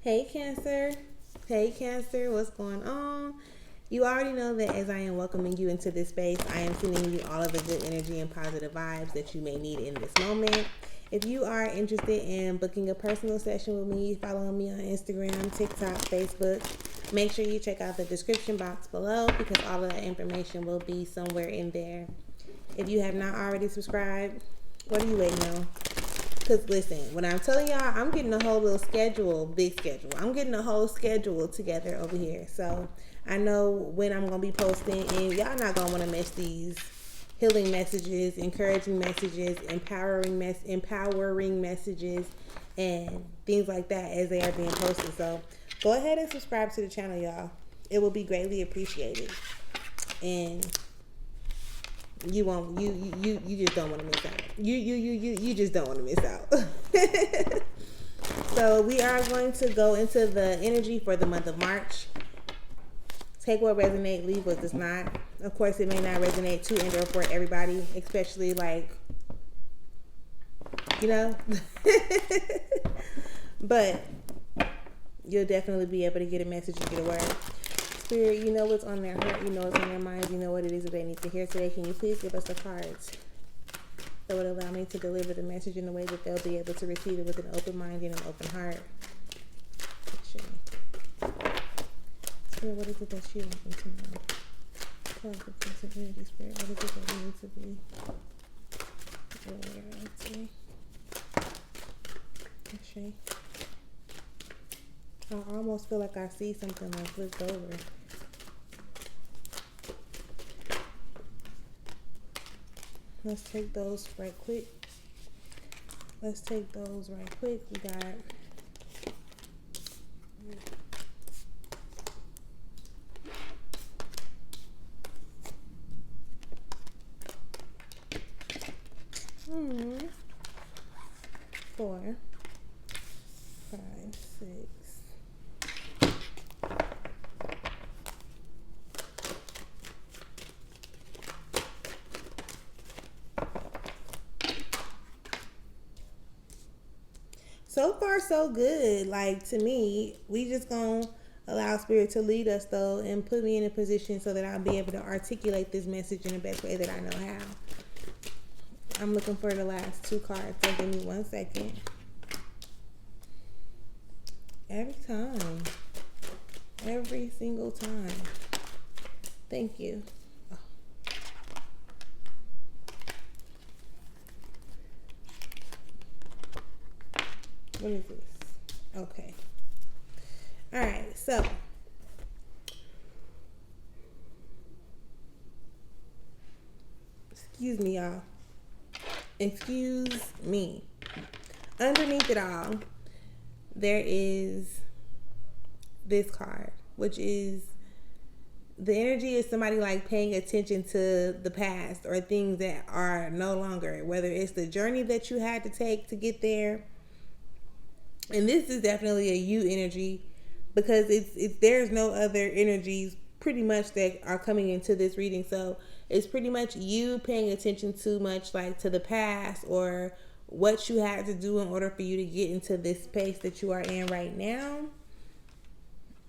Hey Cancer. Hey Cancer, what's going on? You already know that as I am welcoming you into this space, I am sending you all of the good energy and positive vibes that you may need in this moment. If you are interested in booking a personal session with me, follow me on Instagram, TikTok, Facebook. Make sure you check out the description box below because all of that information will be somewhere in there. If you have not already subscribed, what are you waiting on? Because listen, when I'm telling y'all, I'm getting a whole little schedule, big schedule. I'm getting a whole schedule together over here. So I know when I'm going to be posting, and y'all not going to want to miss these healing messages, encouraging messages, empowering messages, and things like that as they are being posted. So go ahead and subscribe to the channel, y'all. It will be greatly appreciated. And you won't you just don't want to miss out. You just don't want to miss out. So we are going to go into the energy for the month of March. Take what resonates, leave what does not. Of course, it may not resonate to and or for everybody, especially like, you know. But you'll definitely be able to get a message and get a word. Spirit, you know what's on their heart, you know what's on their minds, you know what it is that they need to hear today. Can you please give us the cards that would allow me to deliver the message in a way that they'll be able to receive it with an open mind and an open heart? Spirit, what is it that you want me to know? Cause the sensitivity, Spirit, what is it that we need to be aware of today? Okay. I almost feel like I see something like flipped over. Let's take those right quick. We got four, five, six. So far, so good. Like, to me, we just gonna allow Spirit to lead us, though, and put me in a position so that I'll be able to articulate this message in the best way that I know how. I'm looking for the last two cards, so give me 1 second. Every single time. Thank you. What is this? Okay. All right. So, excuse me, y'all. Excuse me. Underneath it all, there is this card, which is the energy is somebody like paying attention to the past or things that are no longer, whether it's the journey that you had to take to get there. And this is definitely a you energy because it's there's no other energies pretty much that are coming into this reading. So it's pretty much you paying attention too much like to the past or what you had to do in order for you to get into this space that you are in right now.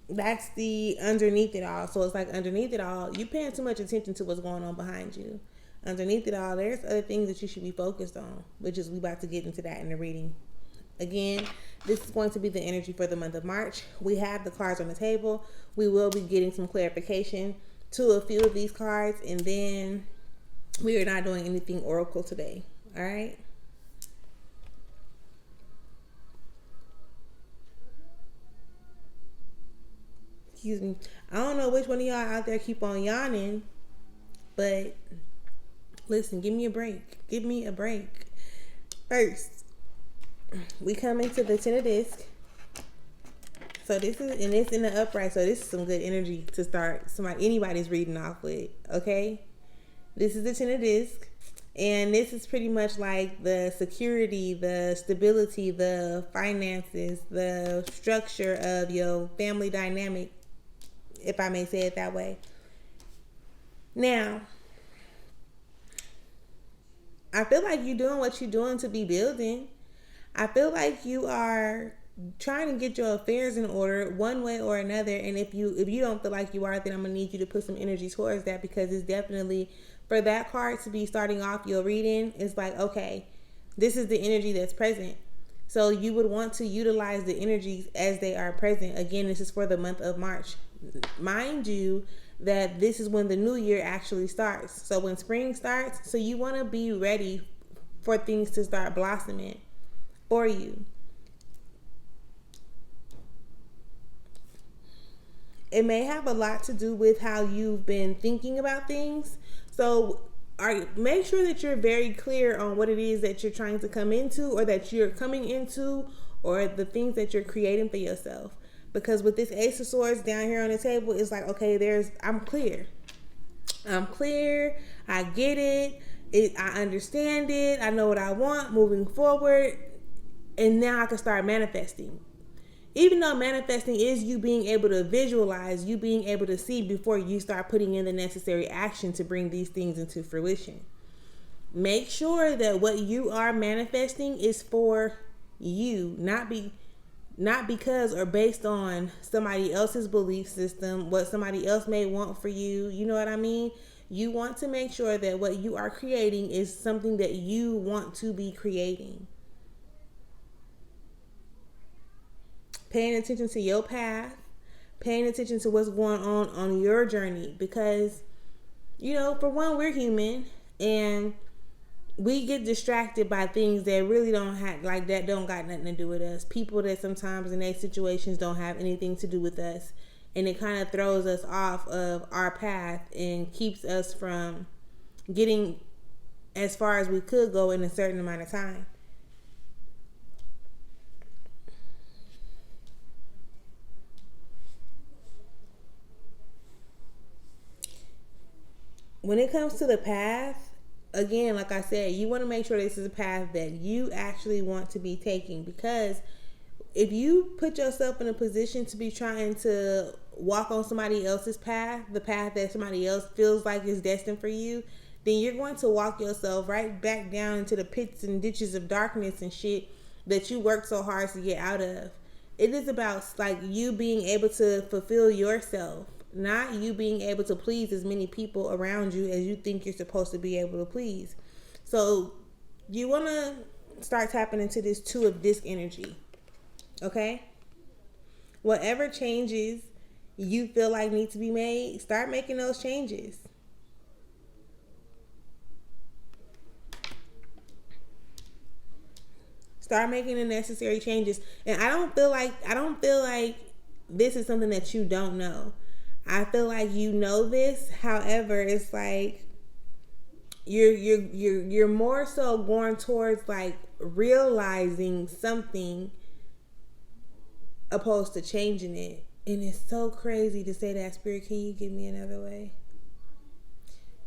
That's the underneath it all. So it's like underneath it all, you paying too much attention to what's going on behind you. Underneath it all, there's other things that you should be focused on, which is we about to get into that in the reading. Again, this is going to be the energy for the month of March. We have the cards on the table. We will be getting some clarification to a few of these cards, and then we are not doing anything oracle today. All right. Excuse me. I don't know which one of y'all out there keep on yawning, but listen, give me a break. Give me a break. First, we come into the Ten of Discs. So this is, and it's in the upright, so this is some good energy to start anybody's reading off with, okay? This is the Ten of Discs, and this is pretty much like the security, the stability, the finances, the structure of your family dynamic, if I may say it that way. Now, I feel like you're doing what you're doing to be building. I feel like you are trying to get your affairs in order one way or another. And if you don't feel like you are, then I'm gonna need you to put some energy towards that, because it's definitely, for that card to be starting off your reading, it's like, okay, this is the energy that's present. So you would want to utilize the energies as they are present. Again, this is for the month of March. Mind you that this is when the new year actually starts. So when spring starts, so you want to be ready for things to start blossoming for you. It may have a lot to do with how you've been thinking about things. So make sure that you're very clear on what it is that you're trying to come into, or that you're coming into, or the things that you're creating for yourself. Because with this Ace of Swords down here on the table, it's like, okay, I'm clear. I get it. I understand it. I know what I want moving forward. And now I can start manifesting. Even though manifesting is you being able to visualize, you being able to see before you start putting in the necessary action to bring these things into fruition. Make sure that what you are manifesting is for you, not because or based on somebody else's belief system, what somebody else may want for you. You know what I mean? You want to make sure that what you are creating is something that you want to be creating. Paying attention to your path, paying attention to what's going on your journey, because, for one, we're human, and we get distracted by things that really don't got nothing to do with us. People that sometimes in their situations don't have anything to do with us, and it kind of throws us off of our path and keeps us from getting as far as we could go in a certain amount of time. When it comes to the path, again, like I said, you want to make sure this is a path that you actually want to be taking, because if you put yourself in a position to be trying to walk on somebody else's path, the path that somebody else feels like is destined for you, then you're going to walk yourself right back down into the pits and ditches of darkness and shit that you worked so hard to get out of. It is about like you being able to fulfill yourself, not you being able to please as many people around you as you think you're supposed to be able to please. So you want to start tapping into this Two of Disc energy. Okay? Whatever changes you feel like need to be made, start making those changes. Start making the necessary changes. And I don't feel like this is something that you don't know. I feel like you know this. However, it's like you're more so going towards like realizing something opposed to changing it. And it's so crazy to say that. Spirit, can you give me another way?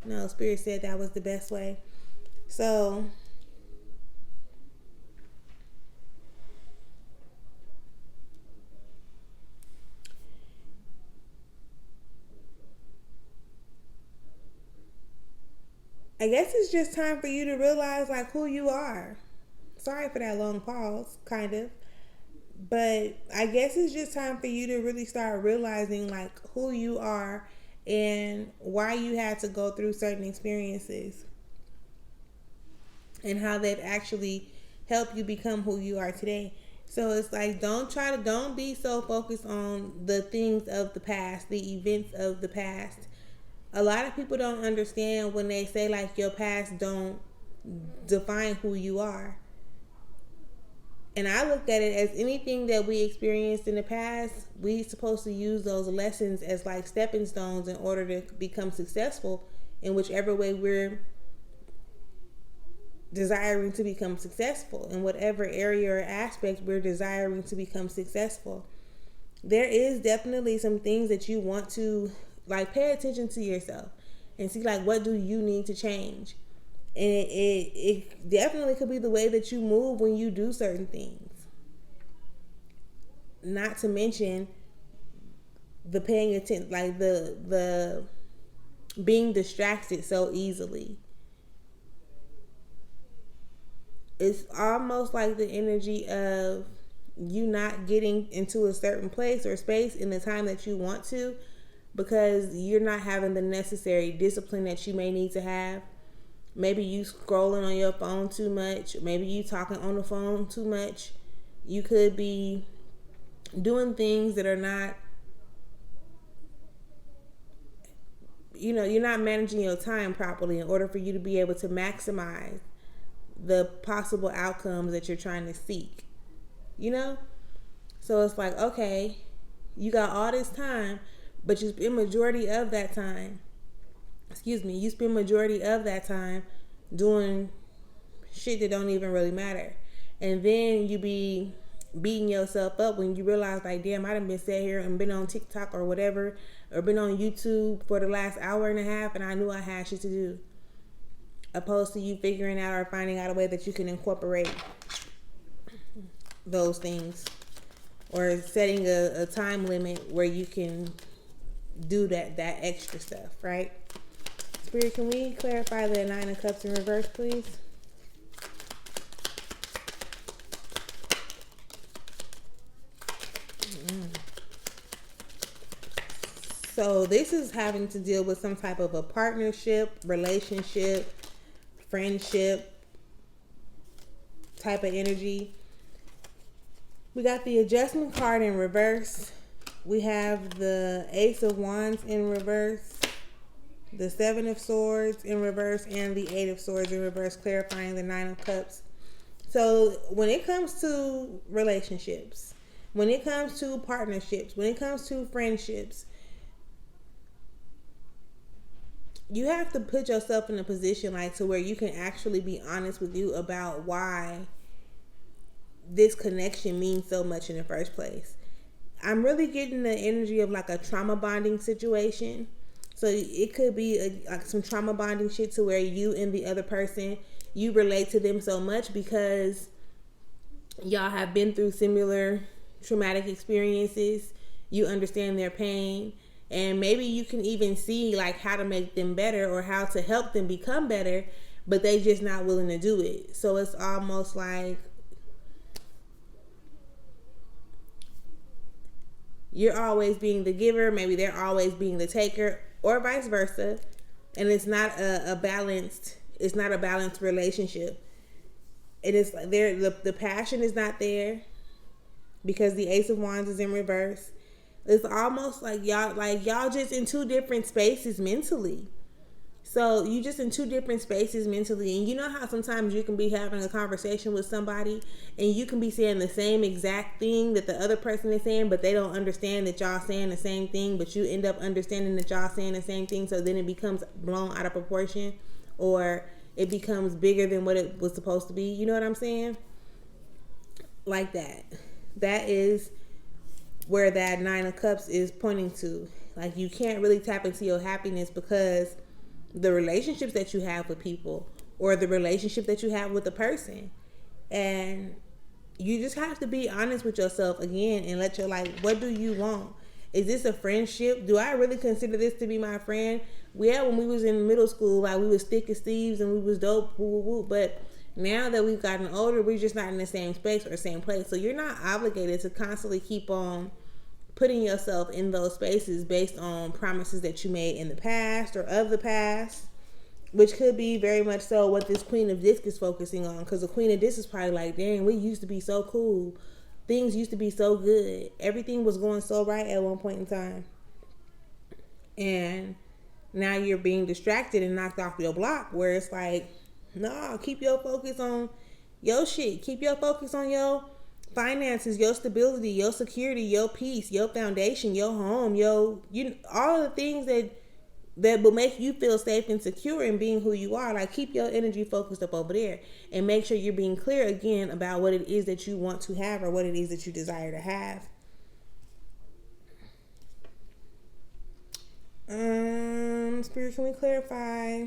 No, Spirit said that was the best way. So I guess it's just time for you to realize like who you are. Sorry for that long pause, kind of. But I guess it's just time for you to really start realizing like who you are and why you had to go through certain experiences and how they've actually helped you become who you are today. So it's like, don't be so focused on the things of the past, the events of the past. A lot of people don't understand when they say like your past don't define who you are. And I look at it as anything that we experienced in the past, we're supposed to use those lessons as like stepping stones in order to become successful in whichever way we're desiring to become successful, in whatever area or aspect we're desiring to become successful. There is definitely some things that you want to like pay attention to yourself and see like what do you need to change. And it definitely could be the way that you move when you do certain things. Not to mention the paying attention, like the being distracted so easily. It's almost like the energy of you not getting into a certain place or space in the time that you want to, because you're not having the necessary discipline that you may need to have. Maybe you scrolling on your phone too much. Maybe you talking on the phone too much. You could be doing things that are not, you're not managing your time properly in order for you to be able to maximize the possible outcomes that you're trying to seek. So it's like, okay, you got all this time, but you spend majority of that time doing shit that don't even really matter. And then you be beating yourself up when you realize, like, damn, I done been sat here and been on TikTok or whatever, or been on YouTube for the last hour and a half, and I knew I had shit to do. Opposed to you figuring out or finding out a way that you can incorporate those things, or setting a time limit where you can do that extra stuff, right? Spirit, can we clarify the Nine of Cups in reverse, please? So this is having to deal with some type of a partnership, relationship, friendship type of energy. We got the Adjustment card in reverse. We have the Ace of Wands in reverse, the Seven of Swords in reverse, and the Eight of Swords in reverse, clarifying the Nine of Cups. So when it comes to relationships, when it comes to partnerships, when it comes to friendships, you have to put yourself in a position like to where you can actually be honest with you about why this connection means so much in the first place. I'm really getting the energy of like a trauma bonding situation. So it could be like some trauma bonding shit to where you and the other person, you relate to them so much because y'all have been through similar traumatic experiences. You understand their pain. And maybe you can even see like how to make them better or how to help them become better, but they just not willing to do it. So it's almost like you're always being the giver, maybe they're always being the taker, or vice versa. And it's not a balanced relationship. It is like the passion is not there because the Ace of Wands is in reverse. It's almost like y'all just in two different spaces mentally. So you just in two different spaces mentally. And you know how sometimes you can be having a conversation with somebody and you can be saying the same exact thing that the other person is saying, but they don't understand that y'all saying the same thing, but you end up understanding that y'all saying the same thing. So then it becomes blown out of proportion, or it becomes bigger than what it was supposed to be. You know what I'm saying? Like that. That is where that Nine of Cups is pointing to. Like, you can't really tap into your happiness because the relationships that you have with people, or the relationship that you have with a person, and you just have to be honest with yourself again and let your, like, what do you want? Is this a friendship? Do I really consider this to be my friend? Yeah, when we was in middle school, like, we was thick as thieves and we was dope, woo, woo, woo. But now that we've gotten older, we're just not in the same space or the same place. So you're not obligated to constantly keep on putting yourself in those spaces based on promises that you made in the past or of the past, which could be very much so what this Queen of Disc is focusing on. Because the Queen of Disc is probably like, dang, we used to be so cool. Things used to be so good. Everything was going so right at one point in time. And now you're being distracted and knocked off your block, where it's like, no, keep your focus on your shit. Keep your focus on your finances, your stability, your security, your peace, your foundation, your home, all the things that will make you feel safe and secure in being who you are. Like, keep your energy focused up over there and make sure you're being clear again about what it is that you want to have or what it is that you desire to have. Spirit, can we clarify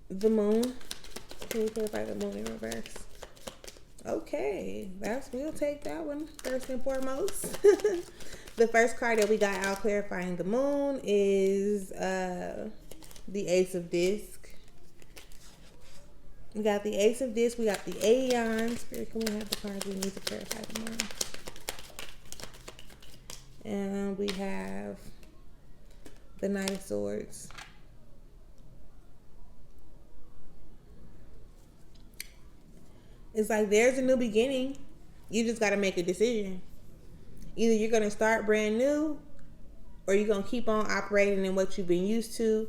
the moon? Can we clarify the moon in reverse? Okay, we'll take that one first and foremost. The first card that we got out clarifying the moon is the Ace of Disc. We got the Ace of Discs. We got the Aeon. Spirit, can we have the cards we need to clarify tomorrow? And we have the Knight of Swords. It's like there's a new beginning. You just got to make a decision. Either you're going to start brand new, or you're going to keep on operating in what you've been used to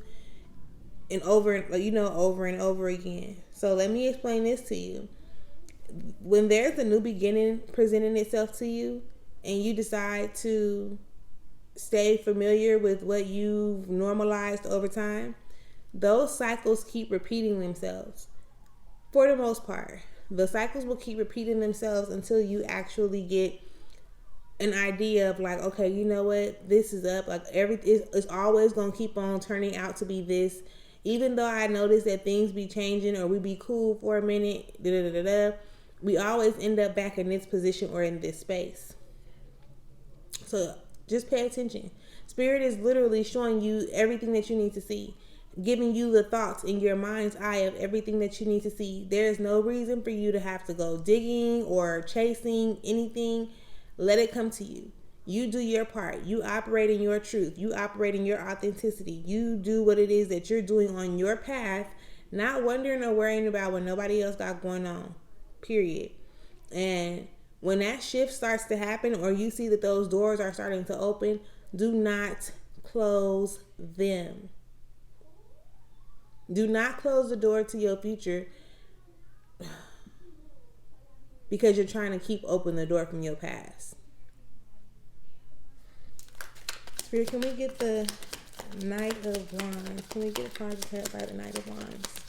and over and over again. So let me explain this to you. When there's a new beginning presenting itself to you and you decide to stay familiar with what you've normalized over time, those cycles keep repeating themselves. For the most part, the cycles will keep repeating themselves until you actually get an idea of like, okay, you know what, this is up. Like it's always going to keep on turning out to be this. Even though I notice that things be changing or we be cool for a minute, we always end up back in this position or in this space. So just pay attention. Spirit is literally showing you everything that you need to see, giving you the thoughts in your mind's eye of everything that you need to see. There's no reason for you to have to go digging or chasing anything. Let it come to you. You do your part. You operate in your truth. You operate in your authenticity. You do what it is that you're doing on your path, not wondering or worrying about what nobody else got going on. Period. And when that shift starts to happen, or you see that those doors are starting to open, do not close them. Do not close the door to your future because you're trying to keep open the door from your past. Spirit, can we get the Knight of Wands? Can we get a card held by the Knight of Wands?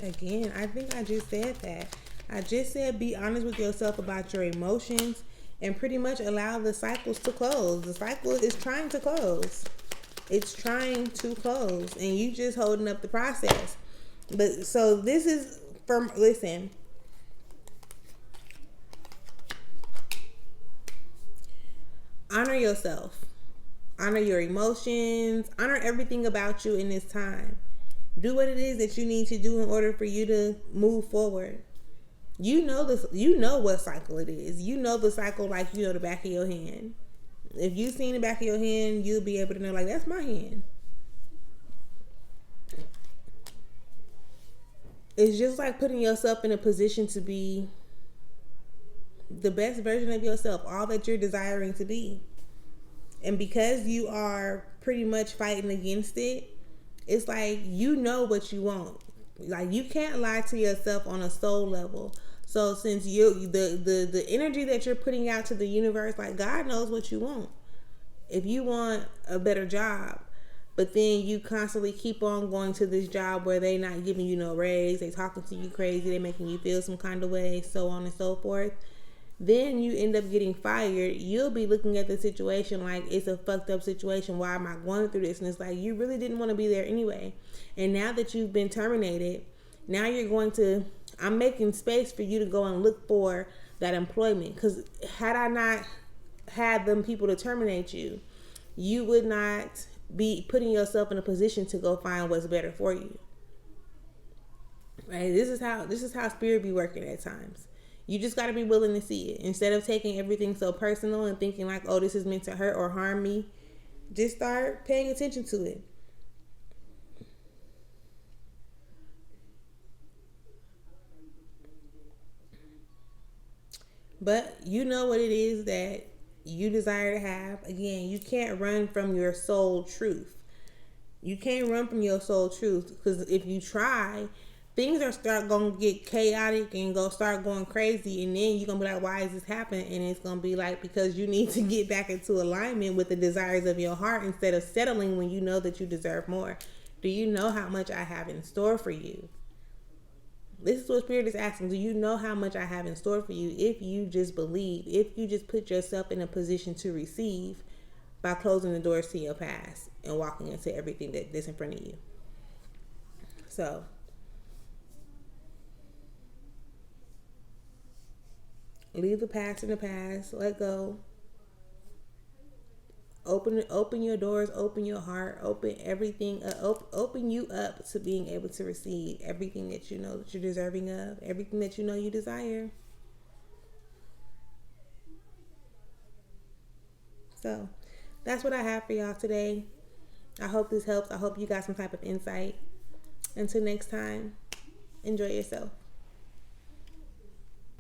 Again, I think I just said that. I just said be honest with yourself about your emotions and pretty much allow the cycles to close. The cycle is trying to close. It's trying to close, and you just holding up the process. But so this is from, listen, honor yourself, honor your emotions, honor everything about you in this time. Do what it is that you need to do in order for you to move forward. You know this. You know what cycle it is. You know the cycle like you know the back of your hand. If you've seen the back of your hand, you'll be able to know, like, that's my hand. It's just like putting yourself in a position to be the best version of yourself, all that you're desiring to be. And because you are pretty much fighting against it, it's like you know what you want. Like you can't lie to yourself on a soul level. So since the energy that you're putting out to the universe, like God knows what you want. If you want a better job, but then you constantly keep on going to this job where they not giving you no raise, they talking to you crazy, they making you feel some kind of way, so on and so forth, then you end up getting fired. You'll be looking at the situation like it's a fucked up situation. Why am I going through this? And it's like you really didn't want to be there anyway. And now that you've been terminated, now you're going to, I'm making space for you to go and look for that employment. Because had I not had them people to terminate you, you would not be putting yourself in a position to go find what's better for you. Right? This is how spirit be working at times. You just got to be willing to see it. Instead of taking everything so personal and thinking like, oh, this is meant to hurt or harm me, just start paying attention to it. But you know what it is that you desire to have. Again, you can't run from your soul truth. You can't run from your soul truth, because if you try, things are start going to get chaotic and start going crazy, and then you're going to be like, why is this happening? And it's going to be like, because you need to get back into alignment with the desires of your heart instead of settling when you know that you deserve more. Do you know how much I have in store for you? This is what Spirit is asking. Do you know how much I have in store for you if you just believe, if you just put yourself in a position to receive by closing the doors to your past and walking into everything that's in front of you? So, Leave the past in the past. Let go. Open your doors, open your heart, open everything, open you up to being able to receive everything that you know that you're deserving of, everything that you know you desire. So that's what I have for y'all today. I hope this helps. I hope you got some type of insight. Until next time, enjoy yourself.